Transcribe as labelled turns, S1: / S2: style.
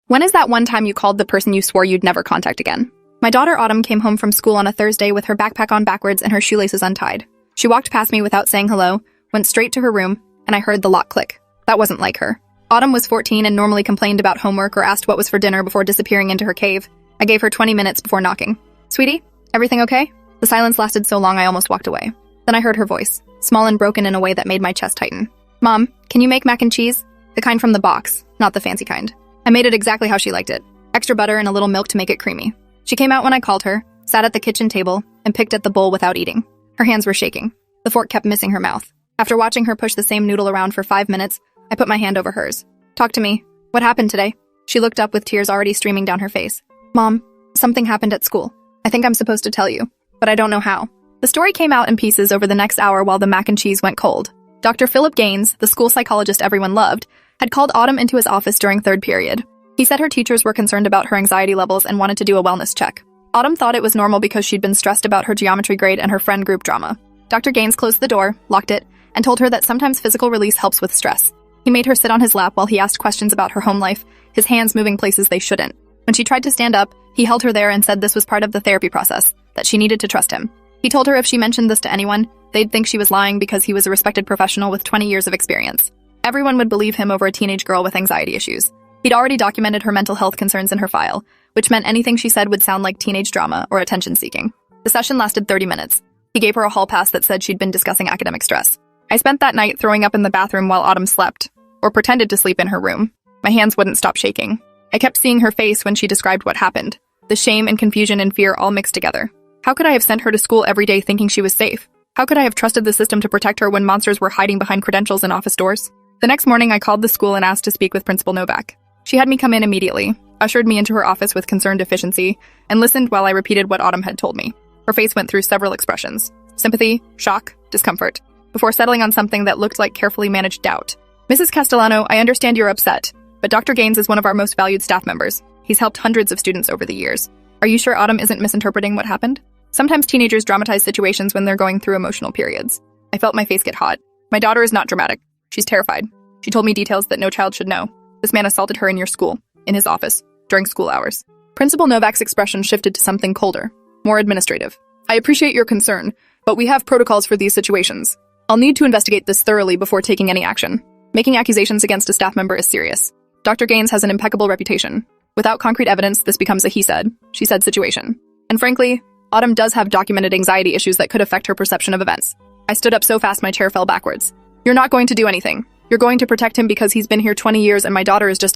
S1: When is that one time you called the person you swore you'd never contact again? My daughter Autumn came home from school on a Thursday with her backpack on backwards and her shoelaces untied. She walked past me without saying hello, went straight to her room, and I heard the lock click. That wasn't like her. Autumn was 14 and normally complained about homework or asked what was for dinner before disappearing into her cave. I gave her 20 minutes before knocking. "Sweetie, everything okay?" The silence lasted so long I almost walked away. Then I heard her voice, small and broken in a way that made my chest tighten. "Mom, can you make mac and cheese? The kind from the box, not the fancy kind." I made it exactly how she liked it. Extra butter and a little milk to make it creamy. She came out when I called her, sat at the kitchen table, and picked at the bowl without eating. Her hands were shaking. The fork kept missing her mouth. After watching her push the same noodle around for 5 minutes, I put my hand over hers. "Talk to me. What happened today?" She looked up with tears already streaming down her face. "Mom, something happened at school. I think I'm supposed to tell you, but I don't know how." The story came out in pieces over the next hour while the mac and cheese went cold. Dr. Philip Gaines, the school psychologist everyone loved, had called Autumn into his office during third period. He said her teachers were concerned about her anxiety levels and wanted to do a wellness check. Autumn thought it was normal because she'd been stressed about her geometry grade and her friend group drama. Dr. Gaines closed the door, locked it, and told her that sometimes physical release helps with stress. He made her sit on his lap while he asked questions about her home life, his hands moving places they shouldn't. When she tried to stand up, he held her there and said this was part of the therapy process, that she needed to trust him. He told her if she mentioned this to anyone, they'd think she was lying because he was a respected professional with 20 years of experience. Everyone would believe him over a teenage girl with anxiety issues. He'd already documented her mental health concerns in her file, which meant anything she said would sound like teenage drama or attention-seeking. The session lasted 30 minutes. He gave her a hall pass that said she'd been discussing academic stress. I spent that night throwing up in the bathroom while Autumn slept, or pretended to sleep in her room. My hands wouldn't stop shaking. I kept seeing her face when she described what happened. The shame and confusion and fear all mixed together. How could I have sent her to school every day thinking she was safe? How could I have trusted the system to protect her when monsters were hiding behind credentials and office doors? The next morning, I called the school and asked to speak with Principal Novak. She had me come in immediately, ushered me into her office with concerned efficiency, and listened while I repeated what Autumn had told me. Her face went through several expressions: sympathy, shock, discomfort, before settling on something that looked like carefully managed doubt. "Mrs. Castellano, I understand you're upset, but Dr. Gaines is one of our most valued staff members. He's helped hundreds of students over the years. Are you sure Autumn isn't misinterpreting what happened? Sometimes teenagers dramatize situations when they're going through emotional periods." I felt my face get hot. "My daughter is not dramatic. She's terrified. She told me details that no child should know. This man assaulted her in your school, in his office, during school hours." Principal Novak's expression shifted to something colder, more administrative. "I appreciate your concern, but we have protocols for these situations. I'll need to investigate this thoroughly before taking any action. Making accusations against a staff member is serious. Dr. Gaines has an impeccable reputation. Without concrete evidence, this becomes a he said, she said situation. And frankly, Autumn does have documented anxiety issues that could affect her perception of events." I stood up so fast my chair fell backwards. "You're not going to do anything. You're going to protect him because he's been here 20 years and my daughter is just